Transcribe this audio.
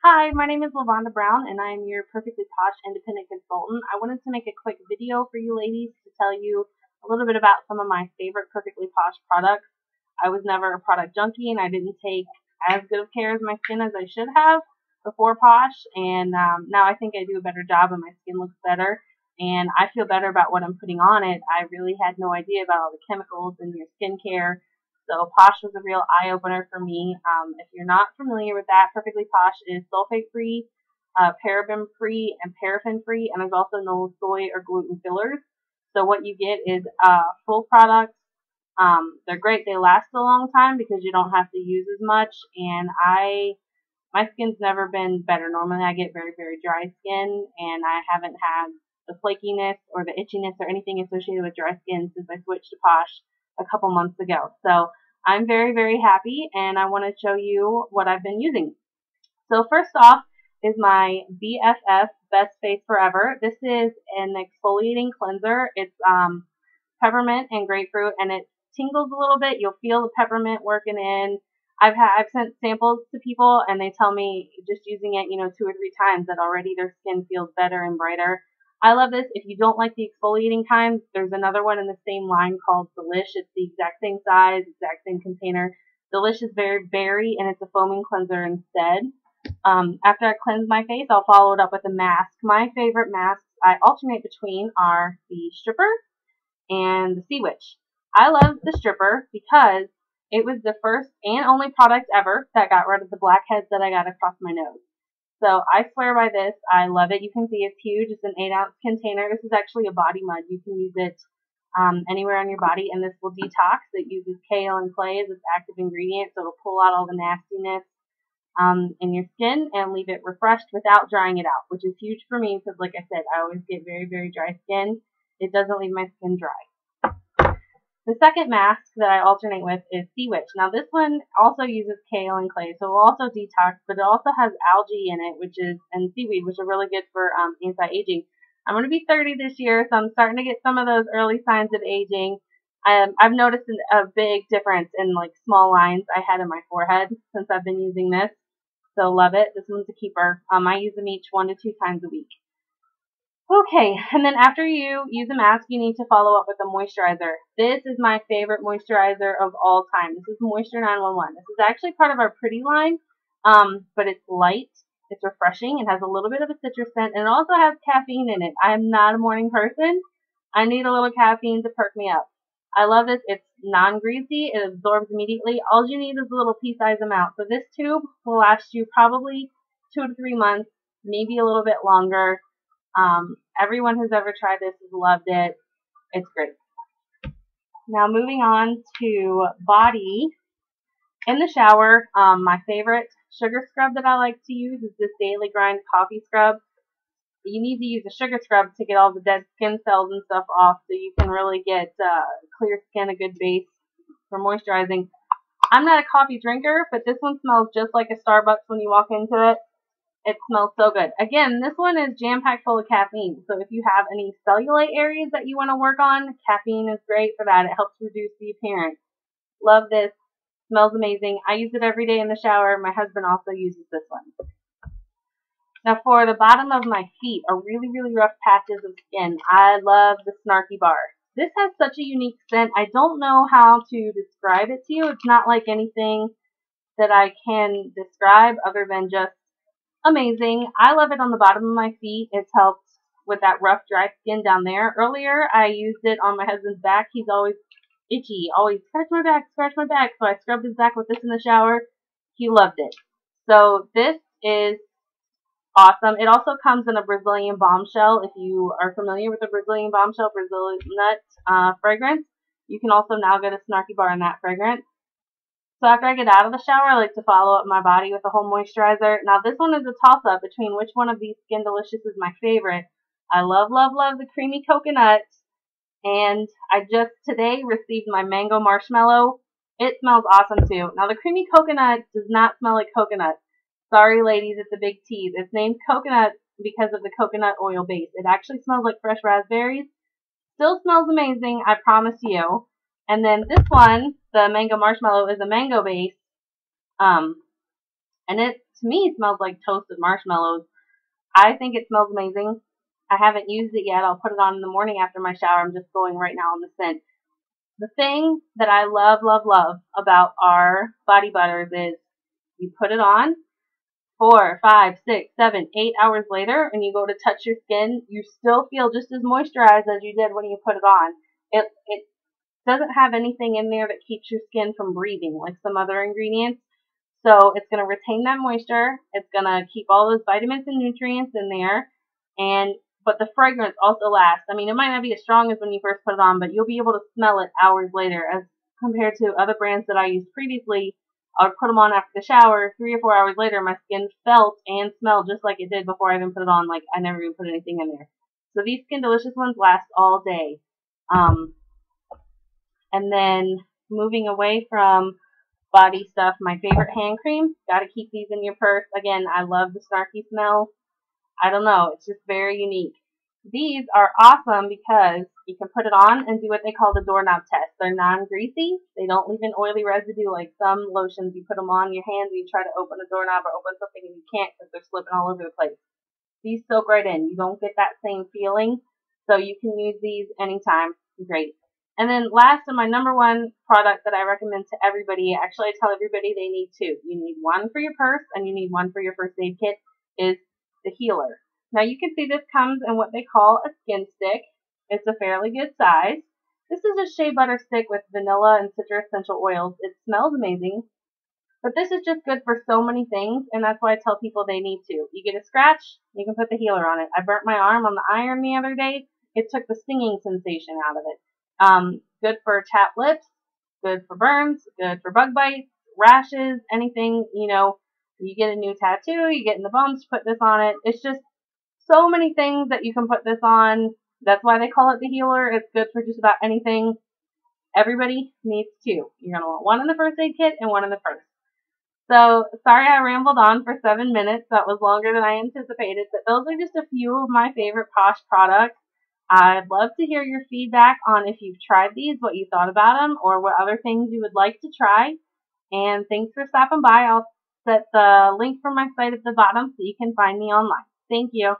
Hi, my name is Lavonda Brown, and I am your Perfectly Posh Independent Consultant. I wanted to make a quick video for you ladies to tell you a little bit about some of my favorite Perfectly Posh products. I was never a product junkie, and I didn't take as good of care of my skin as I should have before Posh, and now I think I do a better job, and my skin looks better, and I feel better about what I'm putting on it. I really had no idea about all the chemicals in your skincare. So Posh was a real eye-opener for me. If you're not familiar with that, Perfectly Posh is sulfate-free, paraben-free, and paraffin-free, and there's also no soy or gluten fillers. So what you get is full products. They're great. They last a long time because you don't have to use as much. And my skin's never been better. Normally I get very, very dry skin, and I haven't had the flakiness or the itchiness or anything associated with dry skin since I switched to Posh a couple months ago. So I'm very, very happy, and I want to show you what I've been using. So first off is my BFF Best Face Forever. This is an exfoliating cleanser. It's peppermint and grapefruit, and it tingles a little bit. You'll feel the peppermint working in. I've sent samples to people, and they tell me just using it, 2 or 3 times that already their skin feels better and brighter. I love this. If you don't like the exfoliating kind, there's another one in the same line called Delish. It's the exact same size, exact same container. Delish is very berry, and it's a foaming cleanser instead. After I cleanse my face, I'll follow it up with a mask. My favorite masks I alternate between are the Stripper and the Sea Witch. I love the Stripper because it was the first and only product ever that got rid of the blackheads that I got across my nose. So I swear by this. I love it. You can see it's huge. It's an 8-ounce container. This is actually a body mud. You can use it anywhere on your body, and this will detox. It uses kale and clay as its active ingredient, so it'll pull out all the nastiness in your skin and leave it refreshed without drying it out, which is huge for me because, like I said, I always get very, very dry skin. It doesn't leave my skin dry. The second mask that I alternate with is Sea Witch. Now this one also uses kale and clay, so it will also detox, but it also has algae in it, and seaweed, which are really good for anti-aging. I'm going to be 30 this year, so I'm starting to get some of those early signs of aging. I've noticed a big difference in small lines I had in my forehead since I've been using this, so love it. This one's a keeper. I use them each 1 to 2 times a week. Okay, and then after you use a mask, you need to follow up with a moisturizer. This is my favorite moisturizer of all time. This is Moisture 911. This is actually part of our Pretty line, but it's light, it's refreshing, it has a little bit of a citrus scent, and it also has caffeine in it. I am not a morning person. I need a little caffeine to perk me up. I love this. It's non-greasy. It absorbs immediately. All you need is a little pea-sized amount. So this tube will last you probably 2 to 3 months, maybe a little bit longer. Everyone who's ever tried this has loved it. It's great. Now moving on to body. In the shower, my favorite sugar scrub that I like to use is this Daily Grind coffee scrub. You need to use a sugar scrub to get all the dead skin cells and stuff off so you can really get clear skin, a good base for moisturizing. I'm not a coffee drinker, but this one smells just like a Starbucks when you walk into it. It smells so good. Again, this one is jam-packed full of caffeine. So if you have any cellulite areas that you want to work on, caffeine is great for that. It helps reduce the appearance. Love this. Smells amazing. I use it every day in the shower. My husband also uses this one. Now for the bottom of my feet, are really, really rough patches of skin, I love the Snarky Bar. This has such a unique scent. I don't know how to describe it to you. It's not like anything that I can describe other than just amazing. I love it on the bottom of my feet. It's helped with that rough, dry skin down there. Earlier, I used it on my husband's back. He's always itchy, always scratch my back, scratch my back. So I scrubbed his back with this in the shower. He loved it. So this is awesome. It also comes in a Brazilian bombshell. If you are familiar with the Brazilian bombshell, Brazilian nut fragrance, you can also now get a Snarky Bar in that fragrance. So after I get out of the shower, I like to follow up my body with a whole moisturizer. Now this one is a toss-up between which one of these Skin Delicious is my favorite. I love, love, love the creamy coconut. And I just today received my mango marshmallow. It smells awesome too. Now the creamy coconut does not smell like coconut. Sorry ladies, it's a big tease. It's named coconut because of the coconut oil base. It actually smells like fresh raspberries. Still smells amazing, I promise you. And then this one, the mango marshmallow, is a mango base. And it to me smells like toasted marshmallows. I think it smells amazing. I haven't used it yet. I'll put it on in the morning after my shower. I'm just going right now on the scent. The thing that I love, love, love about our body butters is you put it on 4, 5, 6, 7, 8 hours later, and you go to touch your skin, you still feel just as moisturized as you did when you put it on. It doesn't have anything in there that keeps your skin from breathing like some other ingredients. So it's going to retain that moisture. It's going to keep all those vitamins and nutrients in there. But the fragrance also lasts. I mean, it might not be as strong as when you first put it on, but you'll be able to smell it hours later as compared to other brands that I used previously. I would put them on after the shower. 3 or 4 hours later, my skin felt and smelled just like it did before I even put it on. Like I never even put anything in there. So these Skin Delicious ones last all day. And then moving away from body stuff, my favorite hand cream. Got to keep these in your purse. Again, I love the snarky smell. I don't know. It's just very unique. These are awesome because you can put it on and do what they call the doorknob test. They're non-greasy. They don't leave an oily residue like some lotions. You put them on your hands and you try to open a doorknob or open something and you can't because they're slipping all over the place. These soak right in. You don't get that same feeling. So you can use these anytime. Great. And then last and my number one product that I recommend to everybody, actually I tell everybody they need two. You need one for your purse and you need one for your first aid kit, is the healer. Now you can see this comes in what they call a skin stick. It's a fairly good size. This is a shea butter stick with vanilla and citrus essential oils. It smells amazing. But this is just good for so many things, and that's why I tell people they need two. You get a scratch, you can put the healer on it. I burnt my arm on the iron the other day. It took the stinging sensation out of it. Good for chapped lips, good for burns, good for bug bites, rashes, anything, you get a new tattoo, you get in the bumps, put this on it. It's just so many things that you can put this on. That's why they call it the healer. It's good for just about anything. Everybody needs two. You're going to want one in the first aid kit and one in the purse. So, sorry I rambled on for 7 minutes. That was longer than I anticipated. But those are just a few of my favorite Posh products. I'd love to hear your feedback on if you've tried these, what you thought about them, or what other things you would like to try. And thanks for stopping by. I'll set the link for my site at the bottom so you can find me online. Thank you.